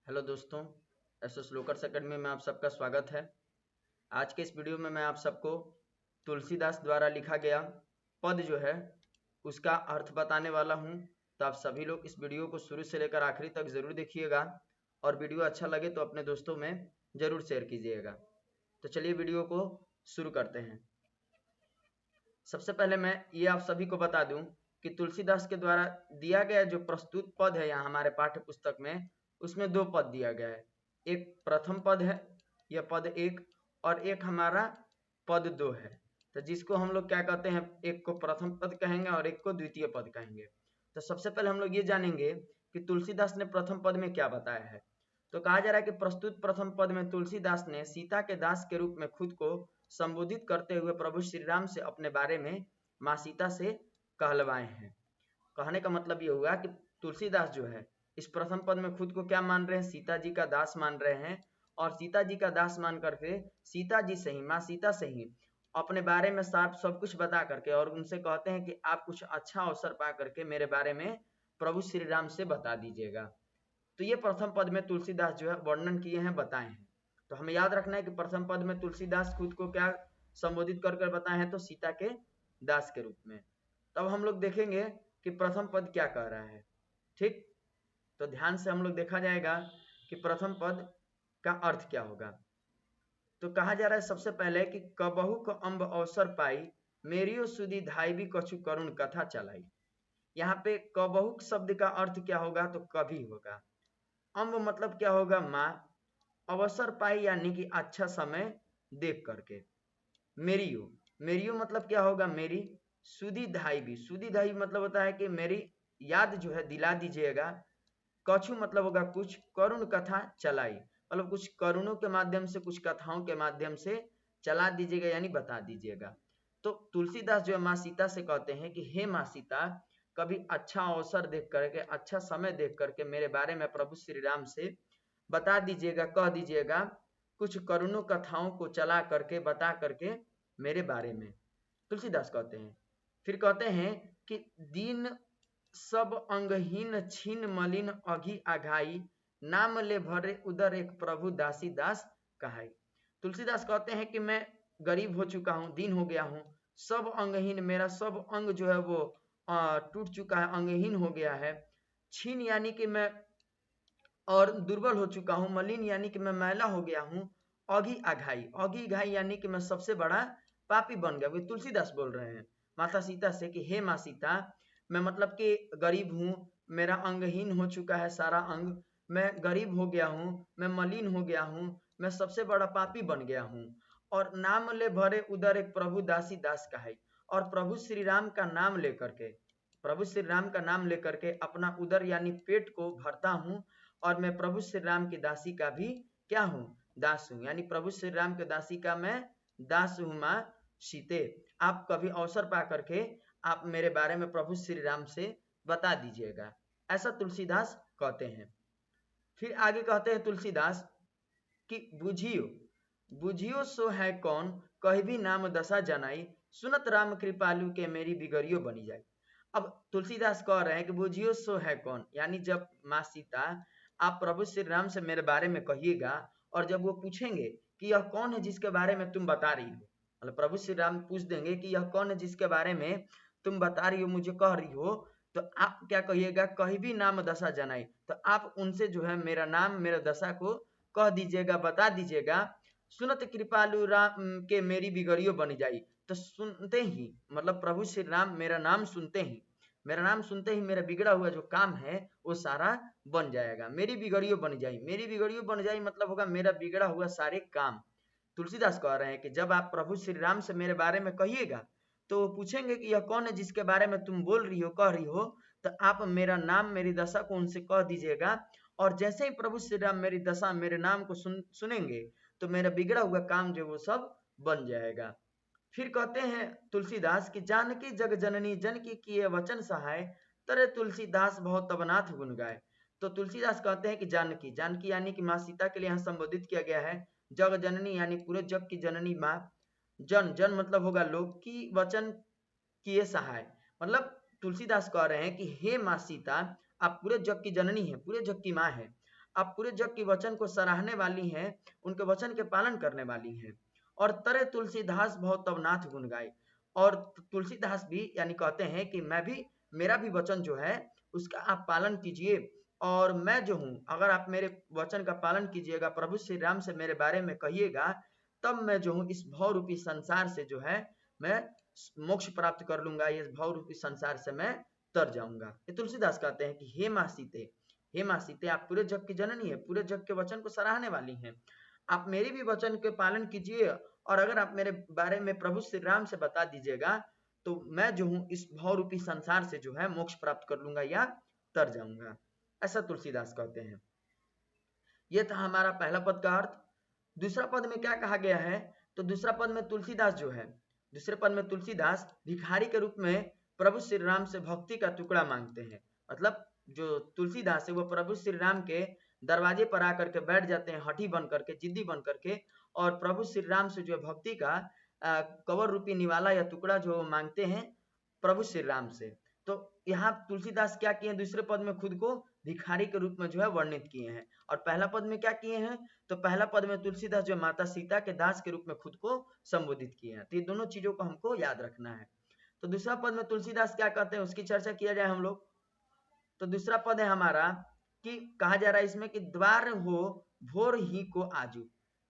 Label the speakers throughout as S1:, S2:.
S1: Hello दोस्तों, SS लोकर्स academy में आप सबका स्वागत है। आज के इस वीडियो में मैं आप सबको तुलसीदास द्वारा लिखा गया पद जो है उसका अर्थ बताने वाला हूं। तो आप सभी लोग इस वीडियो को शुरू से लेकर आखिरी तक जरूर देखिएगा और वीडियो अच्छा लगे तो अपने दोस्तों में जरूर शेयर कीजिएगा। तो चलिए वीडियो को शुरू करते हैं। सबसे पहले मैं ये आप सभी को बता दूं कि तुलसीदास के द्वारा दिया गया जो प्रस्तुत पद है यहाँ हमारे पाठ्य पुस्तक में, उसमें दो पद दिया गया है। एक प्रथम पद है, यह पद एक, और एक हमारा पद दो है। तो जिसको हम लोग क्या कहते हैं, एक को प्रथम पद कहेंगे और एक को द्वितीय पद कहेंगे। तो सबसे पहले हम लोग ये जानेंगे कि तुलसीदास ने प्रथम पद में क्या बताया है। तो कहा जा रहा है कि प्रस्तुत प्रथम पद में तुलसीदास ने सीता के दास के रूप में खुद को संबोधित करते हुए प्रभु श्री राम से अपने बारे में माँ सीता से कहलवाए हैं। कहने का मतलब ये हुआ कि तुलसीदास जो है इस प्रथम पद में खुद को क्या मान रहे हैं, सीता जी का दास मान रहे हैं। और सीता जी का दास मान करके सीता जी से ही, माँ सीता से ही अपने बारे में साफ सब कुछ बता करके और उनसे कहते हैं कि आप कुछ अच्छा अवसर पा करके मेरे बारे में प्रभु श्री राम से बता दीजिएगा। तो ये प्रथम पद में तुलसीदास जो है वर्णन किए हैं, बताए हैं। तो हमें याद रखना है कि प्रथम पद में तुलसीदास खुद को क्या संबोधित कर कर बताए हैं, तो सीता के दास के रूप में। तब हम लोग देखेंगे कि प्रथम पद क्या कह रहा है। ठीक, तो ध्यान से हम लोग देखा जाएगा कि प्रथम पद का अर्थ क्या होगा। तो कहा जा रहा है सबसे पहले कि कबहू को अम्ब अवसर पाई, मेरियो सुधी धाई भी कछु करुण कथा चलाई। यहाँ पे कबहू शब्द का अर्थ क्या होगा, तो कभी होगा। अम्ब मतलब क्या होगा, माँ। अवसर पाई यानी कि अच्छा समय देख करके। मेरियो, मेरियो मतलब क्या होगा, मेरी। सुधी धाई भी, सुधी धाई मतलब होता है कि मेरी याद जो है दिला दीजिएगा। कछु मतलब होगा कुछ, करुण कथा चलाई मतलब कुछ करुणों के माध्यम से, कुछ कथाओं के माध्यम से चला दीजिएगा यानी बता दीजिएगा। तो तुलसीदास जो है माँ सीता से कहते हैं कि हे माँ सीता, कभी अच्छा अवसर देख करके, अच्छा समय देख करके मेरे बारे में प्रभु श्री राम से बता दीजिएगा, कह दीजिएगा कुछ करुणों कथाओं को चला करके, बता करके मेरे बारे में। तुलसीदास कहते हैं, फिर कहते हैं कि दीन सब अंगहीन छीन मलिन अघी आघाई, नाम ले भरे उदर एक प्रभु दासी दास कहाई। तुलसीदास कहते हैं कि मैं गरीब हो चुका हूँ, दीन हो गया हूँ, सब अंगहीन, मेरा सब अंग जो है वो टूट चुका है, अंगहीन हो गया है। छीन यानी कि मैं और दुर्बल हो चुका हूँ, मलिन यानी कि मैं मैला हो गया हूँ, अघी आघाई, अघी घाई यानी कि मैं सबसे बड़ा पापी बन गया। वे तुलसीदास बोल रहे हैं माता सीता से कि हे माँ सीता, मैं मतलब कि गरीब हूँ, मेरा अंगहीन हो चुका है सारा अंग, मैं गरीब हो गया हूँ, मैं मलिन हो गया हूँ, मैं सबसे बड़ा पापी बन गया हूँ। और नाम ले भरे उदर एक प्रभु दासी दास कहाई, और प्रभु श्री राम का नाम लेकर के, प्रभु श्री राम का नाम लेकर के अपना उदर यानी पेट को भरता हूँ। और मैं प्रभु श्री राम की दासी का भी क्या हूँ, दास हूँ, यानी प्रभु श्री राम के दासी का मैं दास हूँ माँ सीते। आप कभी अवसर पा करके आप मेरे बारे में प्रभु श्री राम से बता दीजिएगा, ऐसा तुलसीदास कहते हैं। फिर आगे कहते हैं तुलसीदास कि बुझियो, बुझियो सो है कौन, कह भी नाम दशा जनाई, सुनत राम कृपालु के मेरी बिगड़ियो बनी जाए। अब तुलसीदास कह रहे हैं कि बुझियो सो है कौन, यानी जब माँ सीता आप प्रभु श्री राम से मेरे बारे में कहिएगा, और जब वो पूछेंगे कि यह कौन है जिसके बारे में तुम बता रही हो, मतलब प्रभु श्री राम पूछ देंगे कि यह कौन है जिसके बारे में तुम बता रही हो, मुझे कह रही हो, तो आप क्या कहिएगा, कहीं भी नाम दशा जनाई, तो आप उनसे जो है मेरा नाम, मेरा दशा को कह दीजिएगा, बता दीजिएगा। सुनत कृपालु राम के मेरी बिगड़ियो बन जाई, तो सुनते ही मतलब प्रभु श्री राम मेरा नाम सुनते ही, मेरा नाम सुनते ही मेरा बिगड़ा हुआ जो काम है वो सारा बन जाएगा, मेरी बिगड़ियो बन जाई, मेरी बिगड़ियो बन जाई मतलब होगा मेरा बिगड़ा हुआ सारे काम। तुलसीदास कह रहे हैं कि जब आप प्रभु श्री राम से मेरे बारे में कहिएगा तो वो पूछेंगे कि यह कौन है जिसके बारे में तुम बोल रही हो, कह रही हो, तो आप मेरा नाम, मेरी दशा को उनसे कह दीजिएगा। और जैसे ही प्रभु श्री राम मेरी दशा, मेरे नाम को सुनेंगे तो मेरा बिगड़ा हुआ काम जो वो सब बन जाएगा। फिर कहते हैं तुलसीदास कि जानकी जग जननी जन की किए वचन सहाय, तरे तुलसीदास बहुत तबनाथ गुण गाए। तो तुलसीदास कहते हैं कि जानकी, जानकी यानी कि माँ सीता के लिए यहाँ संबोधित किया गया है। जग जननी यानी पूरे जग की जननी माँ, जन, जन मतलब होगा लोग, की वचन किए सहाय, मतलब तुलसीदास कह रहे हैं कि हे माँ सीता, आप पूरे जग की जननी है, पूरे जग की माँ है, आप पूरे जग के वचन को सराहने वाली हैं, उनके वचन के पालन करने वाली हैं। और तरे तुलसीदास बहुत तब नाथ गुण गाए। और तुलसीदास भी यानी कहते हैं कि मैं भी, मेरा भी वचन जो है उसका आप पालन कीजिए, और मैं जो हूँ, अगर आप मेरे वचन का पालन कीजिएगा, प्रभु श्री राम से मेरे बारे में कहिएगा, तब मैं जो हूँ इस भव रूपी संसार से जो है मैं मोक्ष प्राप्त कर लूंगा, ये भव रूपी संसार से मैं तर जाऊंगा। ये तुलसीदास कहते हैं कि हे माँ सीते, हे माँ सीते, आप पूरे जग की जननी है, पूरे जग के वचन को सराहने वाली हैं, आप मेरे भी वचन के पालन कीजिए, और अगर आप मेरे बारे में प्रभु श्री राम से बता दीजिएगा, तो मैं जो हूँ इस भव रूपी संसार से जो है मोक्ष प्राप्त कर लूंगा या तर जाऊंगा। ऐसा तुलसीदास कहते हैं। यह था हमारा पहला पद का अर्थ। दूसरा पद में क्या कहा गया है, तो दूसरा पद में तुलसीदास जो है, दूसरे पद में तुलसीदास भिखारी के रूप में प्रभु श्री राम से भक्ति का टुकड़ा मांगते हैं। मतलब जो तुलसीदास है वो प्रभु श्री राम के दरवाजे पर आकर के बैठ जाते हैं, हठी बन करके, जिद्दी बन करके, और प्रभु श्री राम से जो है भक्ति का कवर रूपी निवाला या टुकड़ा जो मांगते हैं प्रभु श्री राम से। तो यहाँ तुलसीदास क्या किए, दूसरे पद में खुद को भिखारी के रूप में जो है वर्णित किए हैं, और पहला पद में क्या किए हैं, तो पहला पद में तुलसीदास जो माता सीता के दास के रूप में खुद को संबोधित किए हैं। तो ये दोनों चीजों को हमको याद रखना है। तो दूसरा पद में तुलसीदास क्या कहते हैं उसकी चर्चा किया जाए हम लोग। तो दूसरा पद है हमारा कि कहा जा रहा है इसमें कि द्वार हो भोर ही को आजू,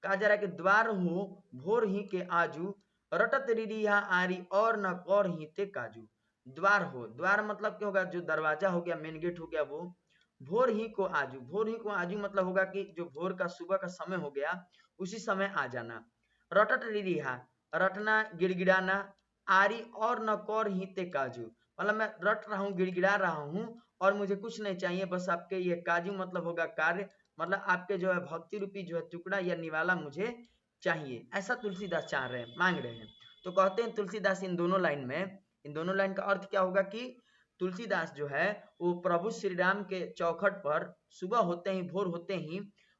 S1: कहा जा रहा है कि द्वार हो भोर ही के आजू, रटत रिरिया आरी और न कौर ही ते काजू। द्वार हो, द्वार मतलब क्या होगा, जो दरवाजा हो गया, मेन गेट हो गया वो। भोर ही को आजू, भोर ही को आजू मतलब होगा कि जो भोर का सुबह का समय हो गया उसी समय आ जाना। रटत रिरिहा, रटना गिड़गिड़ाना, आरी और न कौर ही ते काजू, मतलब मैं रट रहा हूँ, गिड़गिड़ा रहा हूँ, और मुझे कुछ नहीं चाहिए, बस आपके ये काजू मतलब होगा कार्य, मतलब आपके जो है भक्ति रूपी जो है टुकड़ा या निवाला मुझे चाहिए। ऐसा तुलसीदास चाह रहे हैं, मांग रहे हैं। तो कहते हैं तुलसीदास इन दोनों लाइन में, इन दोनों लाइन का अर्थ क्या होगा कि तुलसीदास जो है वो प्रभु श्री राम के चौखट पर सुबह होते ही, भोर होते ही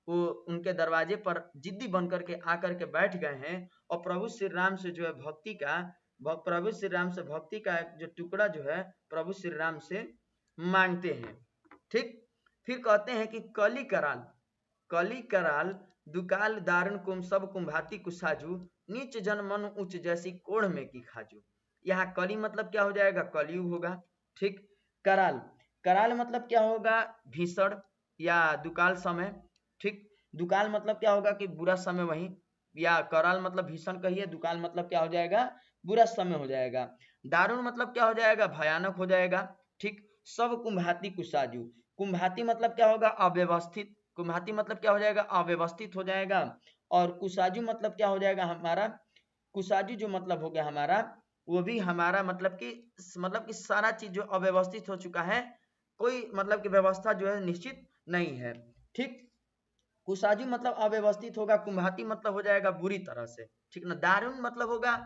S1: वो उनके दरवाजे पर जिद्दी बन करके आकर के बैठ गए हैं, और प्रभु श्री राम से जो है भक्ति का, प्रभु श्री राम से भक्ति का जो टुकड़ा जो है प्रभु श्री राम से मांगते हैं। ठीक, फिर कहते हैं कि कली कराल, कली कराल दुकाल दारुण कुम सब कुंभाती कुसाजू, नीच जन मन उच्च जैसी कोढ़ में की खाजू। यहाँ कली मतलब क्या हो जाएगा, कलयुग होगा। ठीक, कराल, कराल मतलब क्या होगा, भीषण या दुकाल समय। ठीक, दुकाल मतलब क्या होगा कि बुरा समय वही, या कराल मतलब भीषण कहिए, दुकाल मतलब क्या हो जाएगा, बुरा समय हो जाएगा। दारुण मतलब क्या हो जाएगा, भयानक हो जाएगा। ठीक, सब कुंभाती कुसाजू, कुंभाती मतलब क्या होगा, अव्यवस्थित, कुंभाती मतलब क्या हो जाएगा, अव्यवस्थित हो जाएगा। और कुसाजू मतलब क्या हो जाएगा हमारा, कुसाजू जो मतलब हो गया हमारा, वो भी हमारा मतलब कि सारा चीज जो अव्यवस्थित हो चुका है, कोई मतलब कि व्यवस्था जो है निश्चित नहीं है। ठीक, कुसाजू मतलब अव्यवस्थित होगा, कुंभाती मतलब हो जाएगा बुरी तरह से। ठीक ना, दारुण मतलब होगा,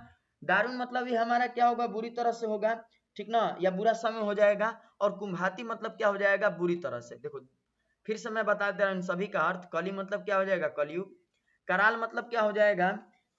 S1: दारुण मतलब भी हमारा क्या होगा, बुरी तरह से होगा। ठीक ना, या बुरा समय हो जाएगा। और कुंभाती मतलब क्या हो जाएगा, बुरी तरह से। देखो फिर से मैं बता दे रहा हूँ इन सभी का अर्थ। कली मतलब क्या हो जाएगा, कलयुग। कराल मतलब क्या हो जाएगा,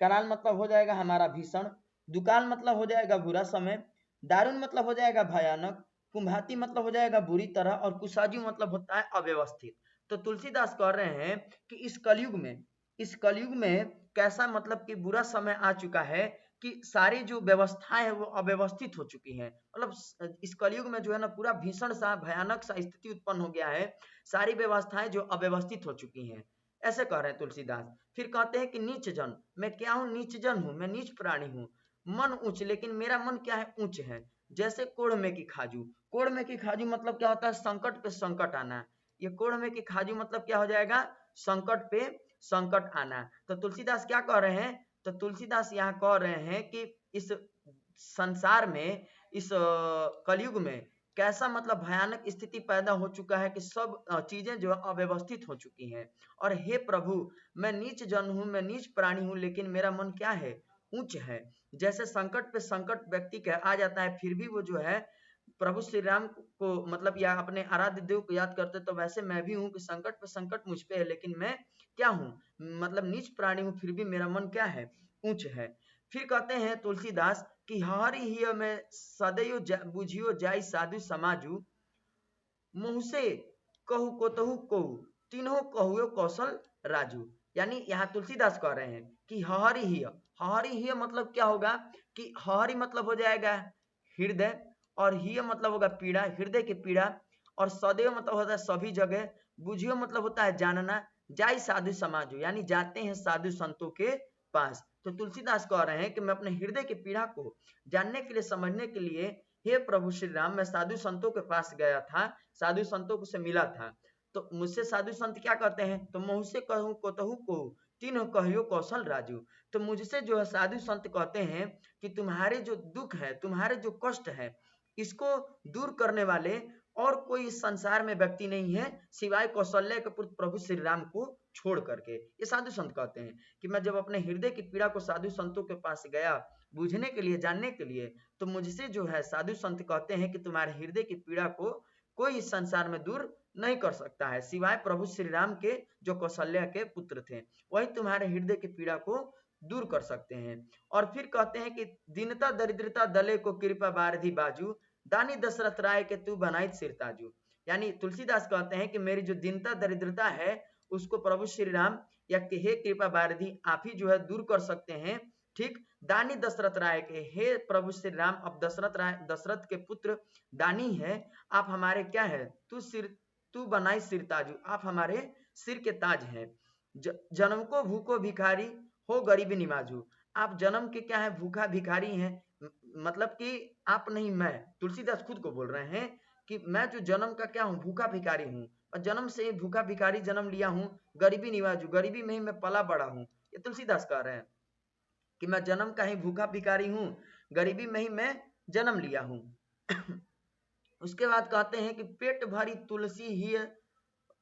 S1: कराल मतलब हो जाएगा हमारा भीषण। दुकाल मतलब हो जाएगा बुरा समय। दारुण मतलब हो जाएगा भयानक। कुंभाती मतलब हो जाएगा बुरी तरह। और कुसाजू मतलब होता है अव्यवस्थित। तो तुलसीदास कह रहे हैं कि इस कलयुग में, इस कलयुग में कैसा मतलब कि बुरा समय आ चुका है कि सारी जो व्यवस्थाएं है वो अव्यवस्थित हो चुकी हैं। मतलब इस कलयुग में जो है ना पूरा भीषण सा, भयानक सा स्थिति उत्पन्न हो गया है, सारी व्यवस्थाएं जो अव्यवस्थित हो चुकी हैं, ऐसे कह रहे हैं तुलसीदास। फिर कहते हैं कि नीच जन, मैं क्या हूँ, नीच जन हूँ, मैं नीच प्राणी हूँ। मन उच्च, लेकिन मेरा मन क्या है, उच्च है। जैसे कोढ़ में की खाजू, कोढ़ में की खाजू मतलब क्या होता है, संकट पे संकट आना। ये कोढ़ में की खाजू मतलब क्या हो जाएगा, संकट पे संकट आना। तो तुलसीदास क्या कह रहे हैं, तो तुलसीदास यहाँ कह रहे हैं कि इस संसार में, इस कलयुग में कैसा मतलब भयानक स्थिति पैदा हो चुका है कि सब चीजें जो अव्यवस्थित हो चुकी हैं। और हे प्रभु, मैं नीच जन हूँ, मैं नीच प्राणी हूँ, लेकिन मेरा मन क्या है, उच्च है। जैसे संकट पे संकट व्यक्ति का आ जाता है, फिर भी वो जो है प्रभु श्री राम को मतलब या अपने आराध्य देव को याद करते, तो वैसे मैं भी हूँ कि संकट पे संकट मुझ पे है, लेकिन मैं क्या हूँ, मतलब नीच प्राणी हूँ, फिर भी मेरा मन क्या है, उच्च है। फिर कहते हैं तुलसीदास कि हरि हिय में सदैव बुझियो जाय साधु समाजू, मुँह से कहू कोतहु कहू, तीनों कहुए कौशल राजू। यानी यहाँ तुलसीदास कह रहे हैं कि हहरी हिय मतलब क्या होगा कि हहरी मतलब हो जाएगा हृदय, और हिय मतलब होगा पीड़ा, हृदय की पीड़ा, और सदैव मतलब होता है सभी जगह, बुझियो मतलब होता है जानना, जाई साधु समाजो यानी जाते हैं साधु संतों के पास। तो तुलसीदास कह रहे हैं कि मैं अपने हृदय की पीड़ा को जानने के लिए, समझने के लिए, हे प्रभु श्री राम, मैं साधु संतों के पास गया था, साधु संतों से मिला था। तो मुझसे साधु संत क्या कहते हैं, तो मुझसे कहूँ कोतहु को तीनों कहियो कौशल राजू। तो मुझसे जो है साधु संत कहते हैं कि तुम्हारे जो दुख है, तुम्हारे जो कष्ट है, इसको दूर करने वाले और कोई इस संसार में व्यक्ति नहीं है सिवाय कौशल्य के पुत्र प्रभु श्री राम को छोड़ करके। ये साधु संत कहते हैं कि मैं जब अपने हृदय की पीड़ा को साधु संतों के पास गया बूझने के लिए, जानने के लिए, तो मुझसे जो है साधु संत कहते हैं कि तुम्हारे हृदय की पीड़ा को कोई इस संसार में दूर नहीं कर सकता है सिवाय प्रभु श्री राम के, जो कौशल्या के पुत्र थे, वही तुम्हारे हृदय की पीड़ा को दूर कर सकते हैं। और फिर कहते हैं कि दीनता दरिद्रता दले को कृपा बारधी बाजू, दानी दशरथ राय के तू बनाई सिरताजू। यानी तुलसीदास कहते हैं कि मेरी जो दीनता दरिद्रता है उसको प्रभु श्री राम या कि हे कृपा बारधी आप ही जो है दूर कर सकते हैं। ठीक, दानी दशरथ राय के, हे प्रभु श्री राम, अब दशरथ राय, दशरथ के पुत्र दानी है, आप हमारे क्या है, तू बनाई सिर ताजू, आप हमारे सिर के ताज हैं। जन्म को भूखो भिखारी हो गरीबी निवाजू, आप जन्म के क्या है, भूखा भिखारी हैं, मतलब कि आप नहीं, मैं, तुलसीदास खुद को बोल रहे हैं कि मैं जो जन्म का क्या हूँ, भूखा भिखारी हूँ, और जन्म से भूखा भिखारी जन्म लिया हूँ, गरीबी निवाजू, गरीबी में ही मैं पला बड़ा हूँ। ये तुलसीदास कह रहे हैं कि मैं जन्म का ही भूखा भिखारी हूँ, गरीबी में ही मैं जन्म लिया हूँ। उसके बाद कहते हैं कि पेट भरी तुलसी ही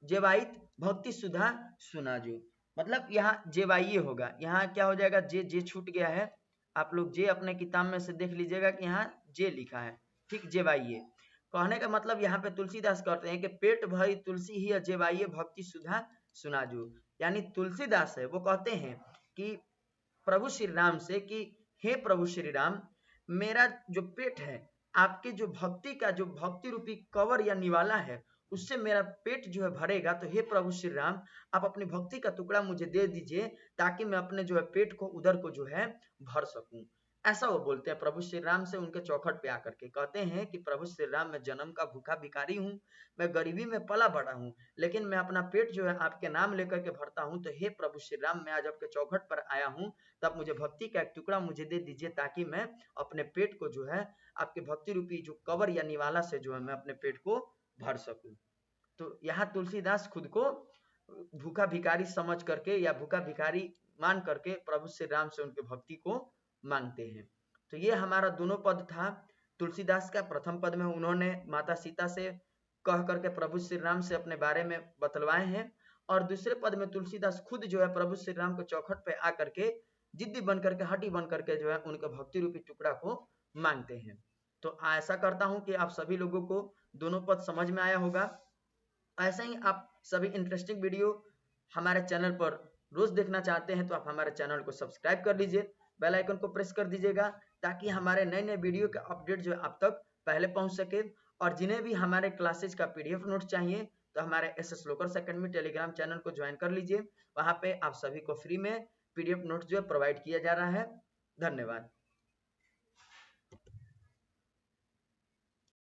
S1: जेवाइत भक्ति सुधा सुनाजू, मतलब यहाँ जेवाइये होगा, यहाँ क्या हो जाएगा, जे छूट गया है, आप लोग जे अपने किताब में से देख लीजिएगा कि यहाँ जे लिखा है। ठीक, जेवाइये कहने का मतलब यहाँ पे तुलसीदास कहते हैं कि पेट भरी तुलसी ही जेवाइये भक्ति सुधा सुनाजू। यानी तुलसीदास है वो कहते हैं कि प्रभु श्री राम से कि हे प्रभु श्री राम, मेरा जो पेट है, आपके जो भक्ति का जो भक्ति रूपी कवर या निवाला है, उससे मेरा पेट जो है भरेगा। तो हे प्रभु श्री राम, आप अपनी भक्ति का टुकड़ा मुझे दे दीजिए ताकि मैं अपने जो है पेट को, उधर को जो है भर सकूं। ऐसा वो बोलते हैं प्रभु श्री राम से उनके चौखट पे आकर के, कहते हैं कि प्रभु श्री राम, मैं जन्म का भूखा भिखारी हूँ, मैं गरीबी में पला बड़ा हूँ, लेकिन मैं अपना पेट जो है आपके नाम लेकर के भरता हूँ। तो हे प्रभु श्री राम, मैं आज आपके चौखट पर आया हूँ, तब मुझे भक्ति का एक टुकड़ा मुझे दे दीजिए ताकि मैं अपने पेट को जो है आपके भक्ति रूपी जो कवर या निवाला से जो है मैं अपने पेट को भर सकूं। तो यहाँ तुलसीदास खुद को भूखा भिखारी समझ करके या भूखा भिखारी मान करके प्रभु श्री राम से उनके भक्ति को मांगते हैं। तो ये हमारा दोनों पद था तुलसीदास का। प्रथम पद में उन्होंने माता सीता से कह करके प्रभु श्री राम से अपने बारे में बतलवाए हैं, और दूसरे पद में तुलसीदास खुद जो है प्रभु श्री राम के चौखट पे आकर के जिद्दी बन करके, हटी बन करके जो है उनके भक्ति रूपी टुकड़ा को मांगते हैं। तो ऐसा करता हूं कि आप सभी लोगों को दोनों पद समझ में आया होगा। ऐसे ही आप सभी इंटरेस्टिंग वीडियो हमारे चैनल पर रोज देखना चाहते हैं तो आप हमारे चैनल को सब्सक्राइब कर लीजिए, बेल आइकन को प्रेस कर दीजिएगा ताकि हमारे नए नए वीडियो का अपडेट जो है आप तक पहले पहुंच सके। और जिन्हें भी हमारे क्लासेज का PDF नोट चाहिए तो हमारे SS लोकर्स एकेडमी टेलीग्राम चैनल को ज्वाइन कर लीजिए, वहां पे आप सभी को फ्री में PDF नोट जो है प्रोवाइड किया जा रहा है। धन्यवाद।